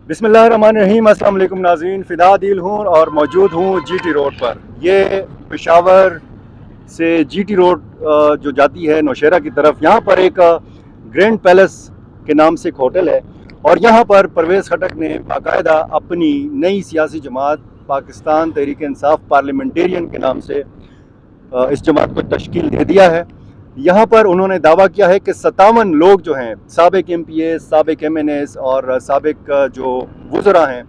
बिस्मिल्लाहिर्रहमानिर्रहीम। अस्सलाम वालेकुम नाज़रीन, फ़िदा दिल हूँ और मौजूद हूँ जीटी रोड पर। ये पेशावर से जीटी रोड जो जाती है नौशहरा की तरफ, यहाँ पर एक ग्रैंड पैलेस के नाम से एक होटल है और यहाँ पर परवेज़ खटक ने बाकायदा अपनी नई सियासी जमात पाकिस्तान तहरीक इंसाफ पार्लियामेंटेरियन के नाम से इस जमात को तश्कील दे दिया है। यहाँ पर उन्होंने दावा किया है कि 57 लोग जो हैं, साबिक MPA, साबिक MNS और साबिक जो वज़रा हैं,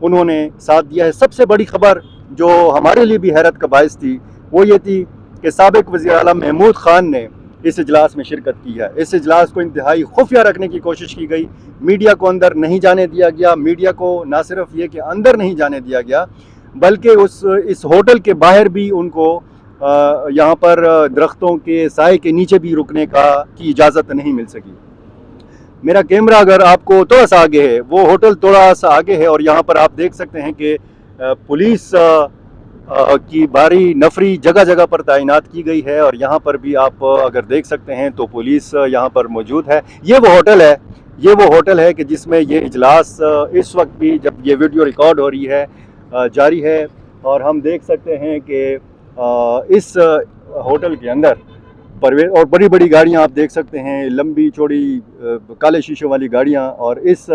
उन्होंने साथ दिया है। सबसे बड़ी खबर जो हमारे लिए भी हैरत का बायस थी वो ये थी कि साबिक वज़ीर आला महमूद ख़ान ने इस इजलास में शिरकत की है। इस इजलास को इंतहाई खुफिया रखने की कोशिश की गई, मीडिया को अंदर नहीं जाने दिया गया। मीडिया को ना सिर्फ ये कि अंदर नहीं जाने दिया गया बल्कि इस होटल के बाहर भी उनको यहाँ पर दरख्तों के साए के नीचे भी रुकने की इजाज़त नहीं मिल सकी। मेरा कैमरा अगर आपको थोड़ा सा आगे है, वो होटल थोड़ा सा आगे है और यहाँ पर आप देख सकते हैं कि पुलिस की भारी नफरी जगह जगह पर तैनात की गई है और यहाँ पर भी आप अगर देख सकते हैं तो पुलिस यहाँ पर मौजूद है। ये वो होटल है कि जिसमें ये इजलास इस वक्त भी, जब ये वीडियो रिकॉर्ड हो रही है, जारी है। और हम देख सकते हैं कि इस होटल के अंदर परवेज और बड़ी बड़ी गाड़ियां आप देख सकते हैं, लंबी चौड़ी काले शीशों वाली गाड़ियां। और इस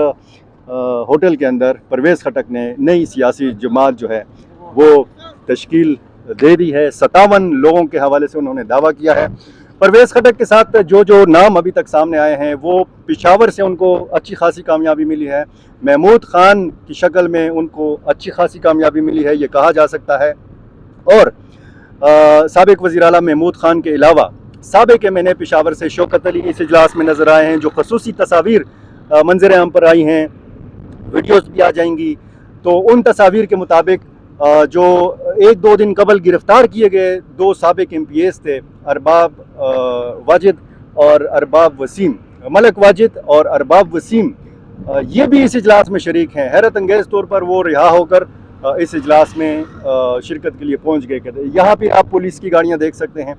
होटल के अंदर परवेज़ खटक ने नई सियासी जमात जो है वो तश्कील दे दी है। 57 लोगों के हवाले से उन्होंने दावा किया है। परवेज़ खटक के साथ जो नाम अभी तक सामने आए हैं वो पेशावर से उनको अच्छी खासी कामयाबी मिली है, महमूद ख़ान की शक्ल में उनको अच्छी खासी कामयाबी मिली है, ये कहा जा सकता है। और साबिक वज़ीर आला महमूद ख़ान के अलावा साबिक MNA पेशावर से शौकत अली इस इजलास में नज़र आए हैं। जो खसूसी तस्वीर मंजर आम पर आई हैं, वीडियोस भी आ जाएंगी, तो उन तस्वीर के मुताबिक जो 1-2 दिन कबल गिरफ़्तार किए गए 2 साबिक MPAs थे, अरबाब वाजिद और अरबाब वसीम, मलक वाजिद और अरबाब वसीम, ये भी इस इजलास में शरीक हैं। हैरत अंगेज़ तौर पर वो रिहा होकर इस इजलास में शिरकत के लिए पहुंच गए। यहाँ पे आप पुलिस की गाड़ियाँ देख सकते हैं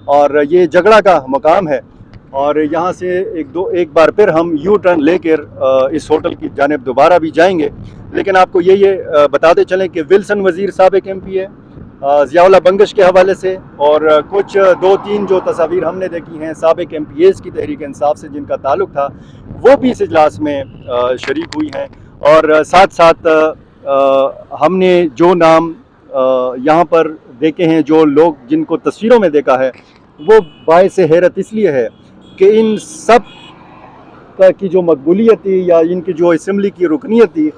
और ये झगड़ा का मकाम है। और यहाँ से एक बार फिर हम यू टर्न लेकर इस होटल की जानिब दोबारा भी जाएंगे। लेकिन आपको ये बताते चलें कि विल्सन वज़ीर साबिक MPA, ज़ियाउल्लाह बंगश के हवाले से और कुछ 2-3 जो तस्वीर हमने देखी हैं साबिक MPAs की तहरीक इंसाफ से जिनका ताल्लुक़ था, वो भी इस इजलास में शरीक हुई हैं। और साथ साथ हमने जो नाम यहाँ पर देखे हैं, जो लोग जिनको तस्वीरों में देखा है, वो बायस हैरत इसलिए है कि इन सब की जो मकबूलियत थी या इनकी जो असम्बली की रुकनीत थी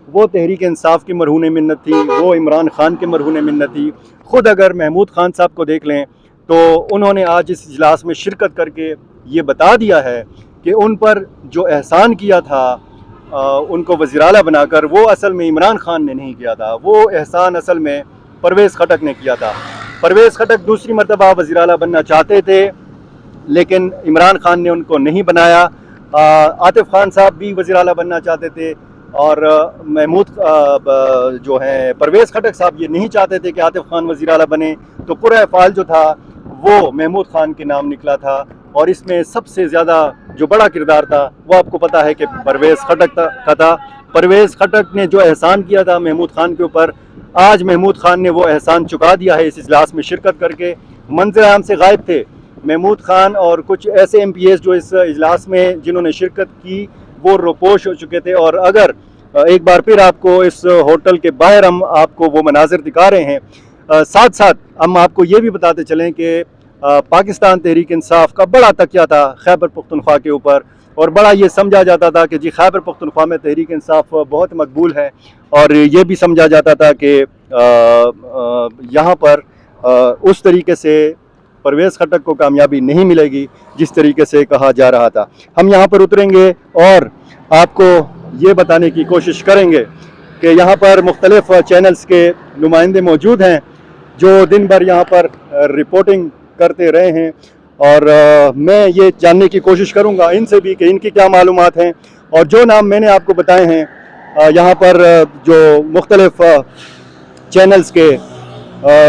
वो तहरीक इंसाफ की मरहून मिन्नत थी, वो इमरान ख़ान के मरहून मिन्नत थी। ख़ुद अगर महमूद ख़ान साहब को देख लें तो उन्होंने आज इस इजलास में शिरकत करके ये बता दिया है कि उन पर जो एहसान किया था उनको वज़ीर आला बनाकर, वो असल में इमरान ख़ान ने नहीं किया था, वो एहसान असल में परवेज़ खटक ने किया था। परवेज़ खटक दूसरी मरतबा वज़ीर आला बनना चाहते थे लेकिन इमरान ख़ान ने उनको नहीं बनाया। आतिफ़ ख़ान साहब भी वज़ीर आला बनना चाहते थे और महमूद जो हैं परवेज़ खटक साहब ये नहीं चाहते थे कि आतिफ़ ख़ान वज़ीर आला बने, तो कुर्रा फ़ाल जो था वो महमूद ख़ान के नाम निकला था। और इसमें सबसे ज़्यादा जो बड़ा किरदार था वो आपको पता है कि परवेज़ खटक का था। परवेज़ खटक ने जो एहसान किया था महमूद ख़ान के ऊपर, आज महमूद ख़ान ने वो एहसान चुका दिया है इस इजलास में शिरकत करके। मंज़र आम से गायब थे महमूद ख़ान और कुछ ऐसे MPAs जो इस इजलास में जिन्होंने शिरकत की वो रोपोश हो चुके थे। और अगर एक बार फिर आपको इस होटल के बाहर हम आपको वो मनाजिर दिखा रहे हैं, साथ साथ हम आपको ये भी बताते चलें कि पाकिस्तान तहरीक इंसाफ का बड़ा तकिया था खैबर पख्तूनख्वा के ऊपर और बड़ा ये समझा जाता था कि जी खैबर पख्तूनख्वा में तहरीक इंसाफ बहुत मकबूल है। और ये भी समझा जाता था कि यहाँ पर उस तरीके से परवेज़ खटक को कामयाबी नहीं मिलेगी जिस तरीके से कहा जा रहा था। हम यहाँ पर उतरेंगे और आपको ये बताने की कोशिश करेंगे कि यहाँ पर मुख्तलिफ़ चैनल्स के नुमाइंदे मौजूद हैं जो दिन भर यहाँ पर रिपोर्टिंग करते रहे हैं। और मैं ये जानने की कोशिश करूँगा इनसे भी कि इनकी क्या मालूमात हैं। और जो नाम मैंने आपको बताए हैं यहाँ पर जो मुख्तलिफ़ चैनल्स के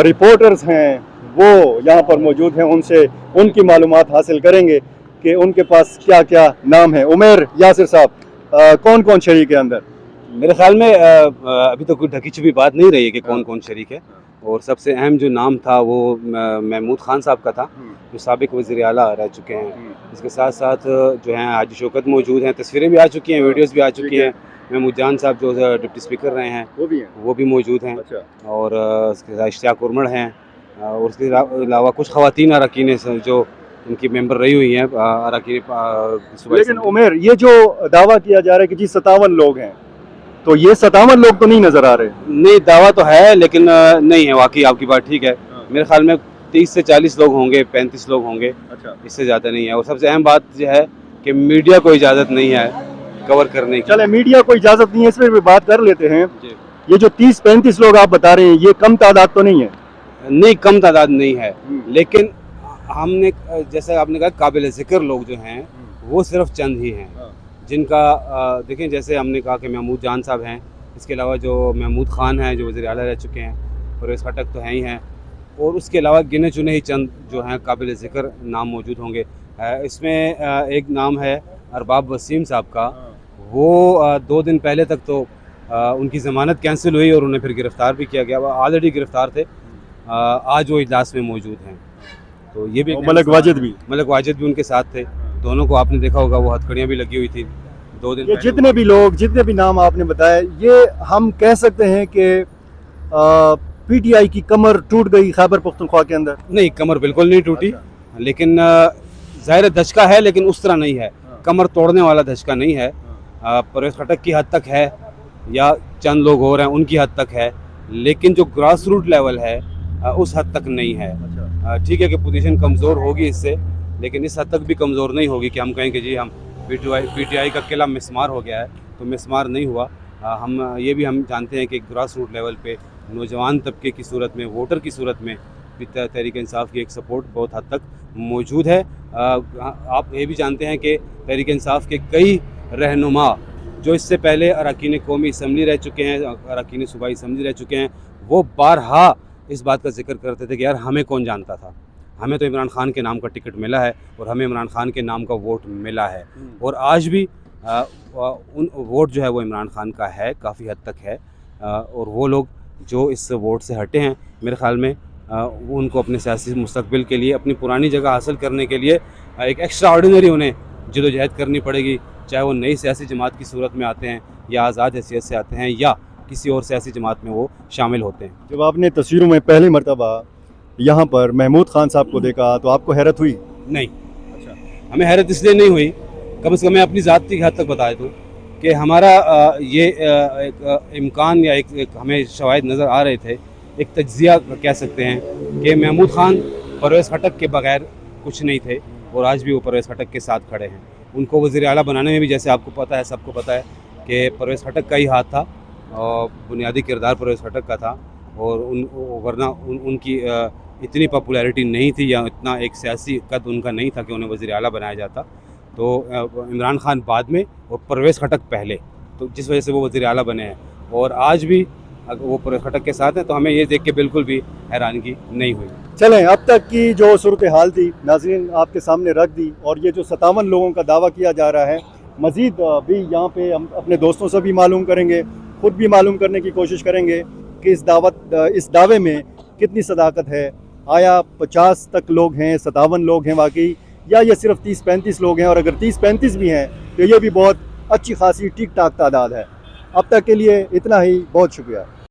रिपोर्टर्स हैं वो यहाँ पर मौजूद हैं, उनसे उनकी मालूमात हासिल करेंगे कि उनके पास क्या क्या नाम है। उमर यासिर साहब, कौन कौन शरीक है अंदर? मेरे ख्याल में अभी तो कोई ढकी छुपी बात नहीं रही है कि कौन कौन शरीक है। और सबसे अहम जो नाम था वो महमूद खान साहब का था, जो साबिक वज़ीर आला रह चुके हैं। इसके साथ साथ जो हैं हाजी शौकत मौजूद हैं, तस्वीरें भी आ चुकी हैं, वीडियोस भी आ चुकी हैं। महमूद जान साहब जो डिप्टी स्पीकर रहे हैं वो भी मौजूद हैं। और उसके साथ इश्तियाक उर्मड़ हैं, और उसके अलावा कुछ ख़वातीन अरकान जो उनकी मेंबर रही हुई हैं अरकान। लेकिन उमेर, ये जो दावा किया जा रहा है कि जी 57 लोग हैं, तो ये 57 लोग तो नहीं नजर आ रहे। नहीं, दावा तो है लेकिन नहीं है। वाकई आपकी बात ठीक है। मेरे ख्याल में 30 से 40 लोग होंगे, 35 लोग होंगे। अच्छा, इससे ज़्यादा नहीं है। और सबसे अहम बात यह है कि मीडिया को इजाज़त नहीं है कवर करने की। चले, मीडिया को इजाजत नहीं है, इस पर भी बात कर लेते हैं। ये जो 30-35 लोग आप बता रहे हैं, ये कम तादाद तो नहीं है? नहीं, कम तादाद नहीं है, लेकिन हमने जैसे आपने कहा काबिल ज़िक्र लोग जो हैं वो सिर्फ चंद ही हैं जिनका देखें। जैसे हमने कहा कि महमूद जान साहब हैं, इसके अलावा जो महमूद खान हैं जो वज़ीर आला रह चुके हैं, परवेज़ खटक तो हैं ही हैं, और उसके अलावा गिने चुने ही चंद जो हैं काबिल ज़िक्र नाम मौजूद होंगे। इसमें एक नाम है अरबाब वसीम साहब का। वो 2 दिन पहले तक तो उनकी ज़मानत कैंसिल हुई और उन्हें फिर गिरफ़्तार भी किया गया। वो ऑलरेडी गिरफ़्तार थे, आज वो इजलास में मौजूद हैं। तो ये भी मलक वाजिद भी उनके साथ थे। दोनों को आपने देखा होगा, वो हथकड़ियाँ भी लगी हुई थी 2 दिन ये पहले। जितने भी नाम आपने बताए, ये हम कह सकते हैं कि पीटीआई की कमर टूट गई खैबर पख्तूनख्वा के अंदर? नहीं, कमर बिल्कुल नहीं टूटी। लेकिन ज़ाहिर धचका है, लेकिन उस तरह नहीं है। कमर तोड़ने वाला धचका नहीं है। परवेज़ खटक की हद तक है या चंद लोग और हैं उनकी हद तक है, लेकिन जो ग्रास रूट लेवल है उस हद तक नहीं है। ठीक है कि पोजीशन कमज़ोर होगी इससे, लेकिन इस हद तक भी कमज़ोर नहीं होगी कि हम कहें कि जी हम पीटीआई का किला मिस्मार हो गया है। तो मिस्मार नहीं हुआ। हम ये भी हम जानते हैं कि ग्रास रूट लेवल पे नौजवान तबके की सूरत में, वोटर की सूरत में तहरीक इंसाफ की एक सपोर्ट बहुत हद तक मौजूद है। आप ये भी जानते हैं कि तहरीक इंसाफ के कई रहनुमा जो इससे पहले अरकान कौमी असम्बली रह चुके हैं, अरकान सूबाई असम्बली रह चुके हैं, वो बारहा इस बात का जिक्र करते थे कि यार हमें कौन जानता था, हमें तो इमरान खान के नाम का टिकट मिला है और हमें इमरान खान के नाम का वोट मिला है। और आज भी उन वोट जो है वो इमरान खान का है, काफ़ी हद तक है। और वो लोग जो इस वोट से हटे हैं, मेरे ख़्याल में वो उनको अपने सियासी मुस्तकबिल के लिए, अपनी पुरानी जगह हासिल करने के लिए एक एक्स्ट्रा ऑर्डिनरी उन्हें जदोजहद करनी पड़ेगी, चाहे वो नई सियासी जमात की सूरत में आते हैं या आज़ाद हैसियत से आते हैं या किसी और सियासी जमात में वो शामिल होते हैं। जब आपने तस्वीरों में पहली मरतबा यहाँ पर महमूद खान साहब को देखा तो आपको हैरत हुई? नहीं। अच्छा, हमें हैरत इसलिए नहीं हुई, कम से कम मैं अपनी ज़ात की हद तक बता दूँ कि हमारा ये एक इम्कान या एक हमें शवाहिद नज़र आ रहे थे, एक तज्ज़िया कह सकते हैं कि महमूद खान परवेज़ खटक के बगैर कुछ नहीं थे और आज भी वो परवेज़ खटक के साथ खड़े हैं। उनको वज़ीर आला बनाने में भी, जैसे आपको पता है, सबको पता है कि परवेज़ खटक का ही हाथ था और बुनियादी किरदार परवेज़ खटक का था। और वरना उनकी इतनी पॉपुलैरिटी नहीं थी या इतना एक सियासी कद उनका नहीं था कि उन्हें वज़ीर आला बनाया जाता। तो इमरान खान बाद में और परवेज़ खटक पहले, तो जिस वजह से वो वज़ीर आला बने हैं और आज भी अगर वो परवेज़ खटक के साथ हैं, तो हमें ये देख के बिल्कुल भी हैरानगी नहीं हुई। चलें, अब तक की जो सूरत हाल थी नाज़रीन आपके सामने रख दी, और ये जो 57 लोगों का दावा किया जा रहा है, मज़ीद भी यहाँ पे हम अपने दोस्तों से भी मालूम करेंगे, ख़ुद भी मालूम करने की कोशिश करेंगे कि इस दावे में कितनी सदाकत है। आया 50 तक लोग हैं, 57 लोग हैं वाकई, या ये सिर्फ 30-35 लोग हैं? और अगर 30-35 भी हैं तो ये भी बहुत अच्छी खासी ठीक ठाक तादाद है। अब तक के लिए इतना ही, बहुत शुक्रिया।